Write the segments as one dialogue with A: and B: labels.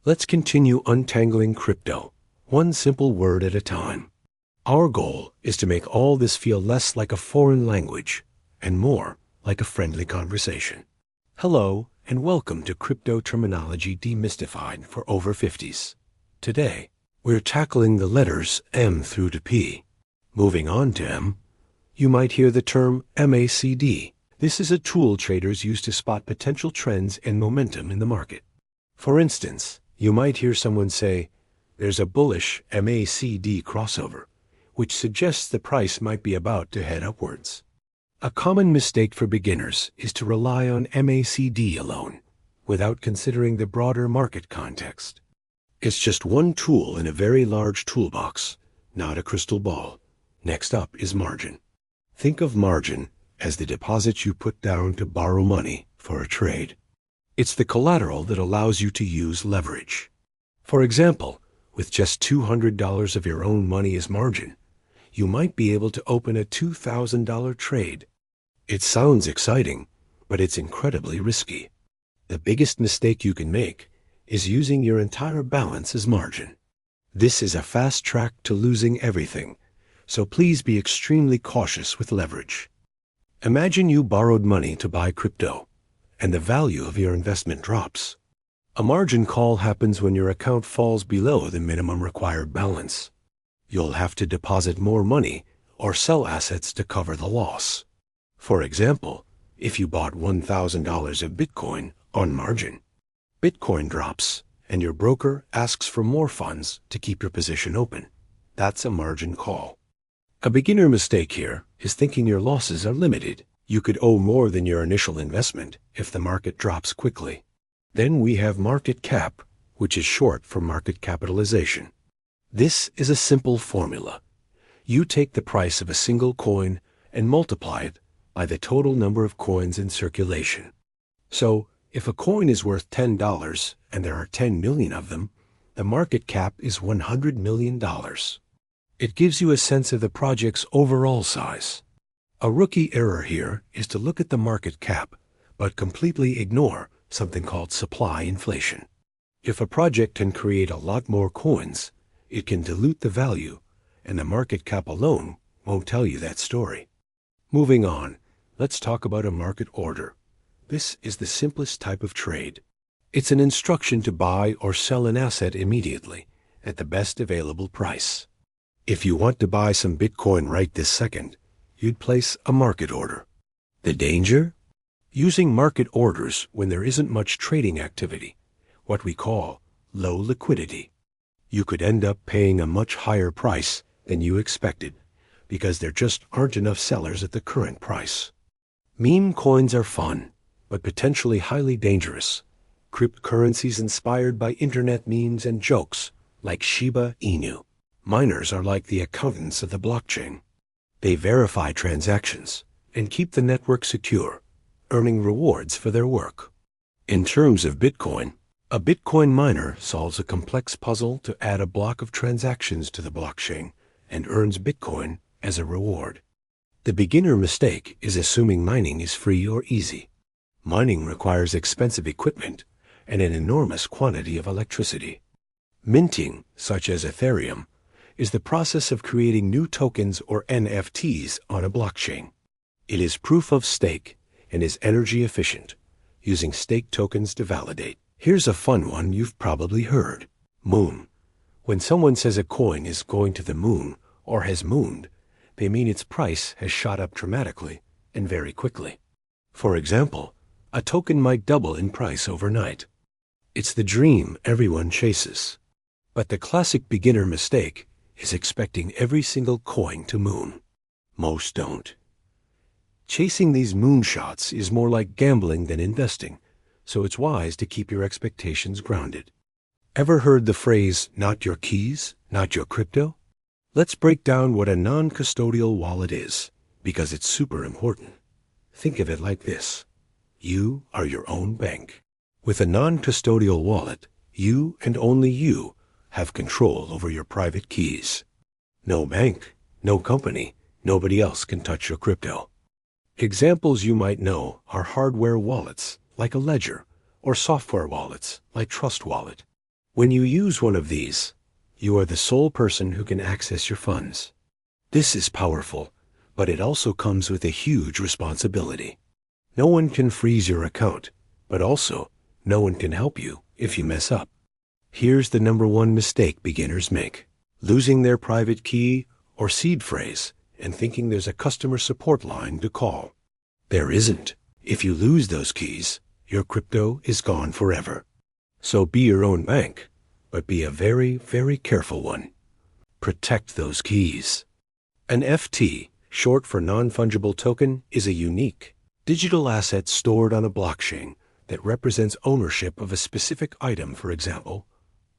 A: Let's continue untangling crypto, one simple word at a time. Our goal is to make all this feel less like a foreign language and more like a friendly conversation. Hello, and welcome to Crypto Terminology Demystified for Over 50s. Today, we're tackling the letters M through to P. Moving on to M, you might hear the term MACD. This is a tool traders use to spot potential trends and momentum in the market. For instance, you might hear someone say, "There's a bullish MACD crossover," which suggests the price might be about to head upwards. A common mistake for beginners is to rely on MACD alone, without considering the broader market context. It's just one tool in a very large toolbox, not a crystal ball. Next up is margin. Think of margin as the deposit you put down to borrow money for a trade. It's the collateral that allows you to use leverage. For example, with just $200 of your own money as margin, you might be able to open a $2,000 trade. It sounds exciting, but it's incredibly risky. The biggest mistake you can make is using your entire balance as margin. This is a fast track to losing everything, so please be extremely cautious with leverage. Imagine you borrowed money to buy crypto, and the value of your investment drops. A margin call happens when your account falls below the minimum required balance. You'll have to deposit more money or sell assets to cover the loss. For example, if you bought $1,000 of Bitcoin on margin, Bitcoin drops, and your broker asks for more funds to keep your position open. That's a margin call. A beginner mistake here is thinking your losses are limited. You could owe more than your initial investment if the market drops quickly. Then we have market cap, which is short for market capitalization. This is a simple formula. You take the price of a single coin and multiply it by the total number of coins in circulation. So, if a coin is worth $10 and there are 10 million of them, the market cap is $100 million. It gives you a sense of the project's overall size. A rookie error here is to look at the market cap, but completely ignore something called supply inflation. If a project can create a lot more coins, it can dilute the value, and the market cap alone won't tell you that story. Moving on, let's talk about a market order. This is the simplest type of trade. It's an instruction to buy or sell an asset immediately at the best available price. If you want to buy some Bitcoin right this second, you'd place a market order. The danger? Using market orders when there isn't much trading activity, what we call low liquidity. You could end up paying a much higher price than you expected because there just aren't enough sellers at the current price. Meme coins are fun, but potentially highly dangerous. Cryptocurrencies inspired by internet memes and jokes like Shiba Inu. Miners are like the accountants of the blockchain. They verify transactions and keep the network secure, earning rewards for their work. In terms of Bitcoin, a Bitcoin miner solves a complex puzzle to add a block of transactions to the blockchain and earns Bitcoin as a reward. The beginner mistake is assuming mining is free or easy. Mining requires expensive equipment and an enormous quantity of electricity. Minting, such as Ethereum, is the process of creating new tokens or NFTs on a blockchain. It is proof of stake and is energy efficient, using stake tokens to validate. Here's a fun one you've probably heard. Moon. When someone says a coin is going to the moon or has mooned, they mean its price has shot up dramatically and very quickly. For example, a token might double in price overnight. It's the dream everyone chases. But the classic beginner mistake is expecting every single coin to moon. Most don't. Chasing these moonshots is more like gambling than investing, so it's wise to keep your expectations grounded. Ever heard the phrase, "not your keys, not your crypto"? Let's break down what a non-custodial wallet is, because it's super important. Think of it like this. You are your own bank. With a non-custodial wallet, you and only you have control over your private keys. No bank, no company, nobody else can touch your crypto. Examples you might know are hardware wallets, like a ledger, or software wallets, like Trust Wallet. When you use one of these, you are the sole person who can access your funds. This is powerful, but it also comes with a huge responsibility. No one can freeze your account, but also no one can help you if you mess up. Here's the number one mistake beginners make: losing their private key or seed phrase and thinking there's a customer support line to call. There isn't. If you lose those keys, your crypto is gone forever. So be your own bank, but be a very, very careful one. Protect those keys. An FT, short for non-fungible token, is a unique digital asset stored on a blockchain that represents ownership of a specific item, for example,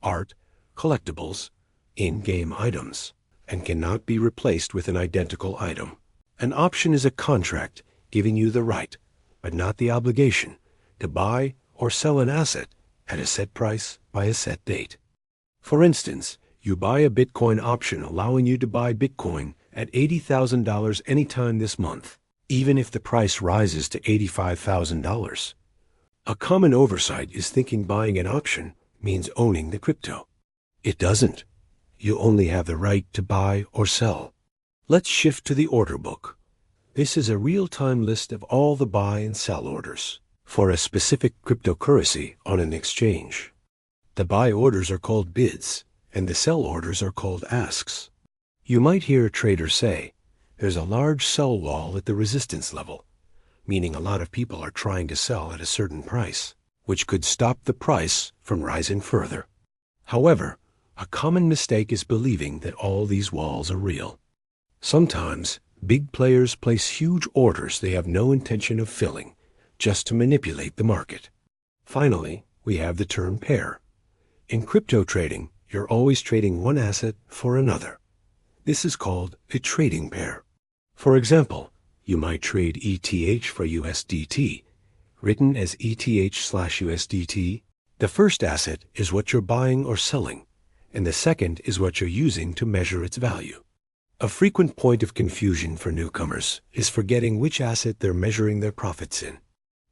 A: art, collectibles, in-game items, and cannot be replaced with an identical item. An option is a contract giving you the right, but not the obligation, to buy or sell an asset at a set price by a set date. For instance, you buy a Bitcoin option allowing you to buy Bitcoin at $80,000 anytime this month, even if the price rises to $85,000. A common oversight is thinking buying an option means owning the crypto. It doesn't. You only have the right to buy or sell. Let's shift to the order book. This is a real-time list of all the buy and sell orders for a specific cryptocurrency on an exchange. The buy orders are called bids, and the sell orders are called asks. You might hear a trader say, there's a large sell wall at the resistance level, meaning a lot of people are trying to sell at a certain price, which could stop the price from rising further. However, a common mistake is believing that all these walls are real. Sometimes, big players place huge orders they have no intention of filling, just to manipulate the market. Finally, we have the term pair. In crypto trading, you're always trading one asset for another. This is called a trading pair. For example, you might trade ETH for USDT, written as ETH/USDT. The first asset is what you're buying or selling, and the second is what you're using to measure its value. A frequent point of confusion for newcomers is forgetting which asset they're measuring their profits in.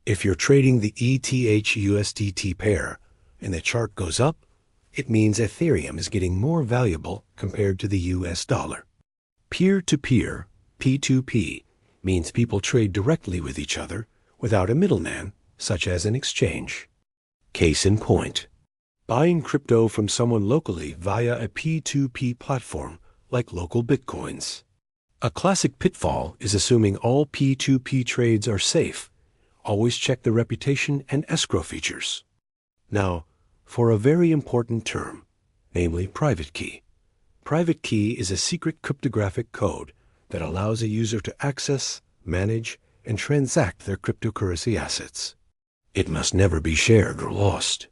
A: If you're trading the ETH/USDT pair and the chart goes up, it means Ethereum is getting more valuable compared to the US dollar. Peer-to-peer, P2P, means people trade directly with each other without a middleman, such as an exchange. Case in point, buying crypto from someone locally via a P2P platform like local bitcoins. A classic pitfall is assuming all P2P trades are safe. Always check the reputation and escrow features. Now, for a very important term, namely private key. Private key is a secret cryptographic code that allows a user to access, manage, and transact their cryptocurrency assets. It must never be shared or lost.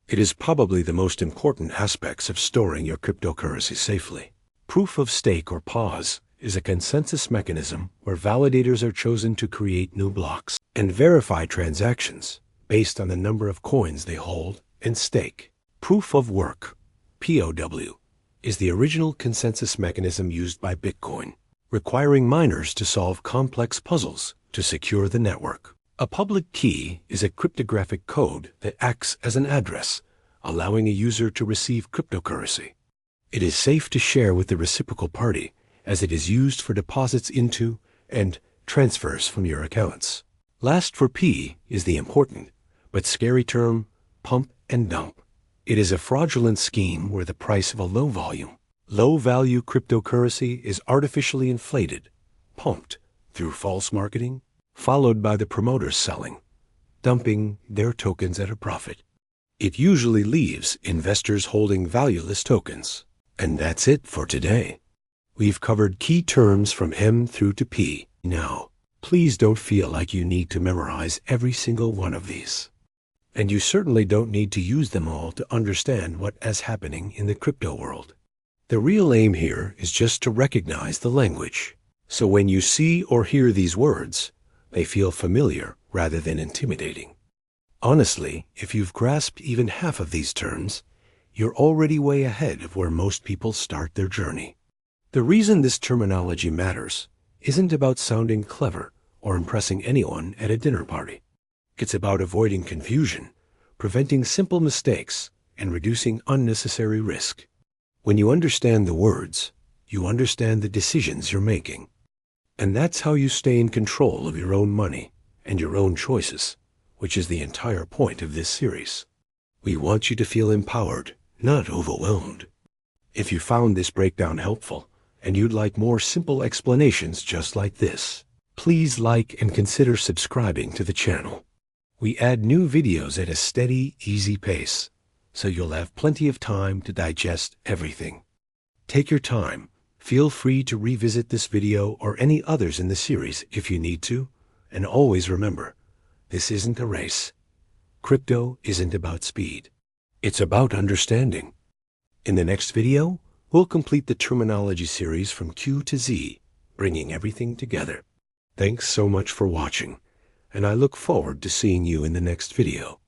A: It is probably the most important aspects of storing your cryptocurrency safely. Proof of stake or POS is a consensus mechanism where validators are chosen to create new blocks and verify transactions based on the number of coins they hold and stake. Proof of work, POW, is the original consensus mechanism used by Bitcoin, requiring miners to solve complex puzzles to secure the network. A public key is a cryptographic code that acts as an address, allowing a user to receive cryptocurrency. It is safe to share with the reciprocal party as it is used for deposits into and transfers from your accounts. Last for P is the important but scary term pump and dump. It is a fraudulent scheme where the price of a low-value cryptocurrency is artificially inflated, pumped through false marketing, followed by the promoters selling, dumping their tokens at a profit. It usually leaves investors holding valueless tokens. And that's it for today. We've covered key terms from M through to P. Now, please don't feel like you need to memorize every single one of these. And you certainly don't need to use them all to understand what is happening in the crypto world. The real aim here is just to recognize the language. So when you see or hear these words, they feel familiar rather than intimidating. Honestly, if you've grasped even half of these terms, you're already way ahead of where most people start their journey. The reason this terminology matters isn't about sounding clever or impressing anyone at a dinner party. It's about avoiding confusion, preventing simple mistakes, and reducing unnecessary risk. When you understand the words, you understand the decisions you're making. And that's how you stay in control of your own money and your own choices, which is the entire point of this series. We want you to feel empowered, not overwhelmed. If you found this breakdown helpful, and you'd like more simple explanations just like this, please like and consider subscribing to the channel. We add new videos at a steady, easy pace, so you'll have plenty of time to digest everything. Take your time. Feel free to revisit this video or any others in the series if you need to, and always remember, this isn't a race. Crypto isn't about speed. It's about understanding. In the next video, we'll complete the terminology series from Q to Z, bringing everything together. Thanks so much for watching, and I look forward to seeing you in the next video.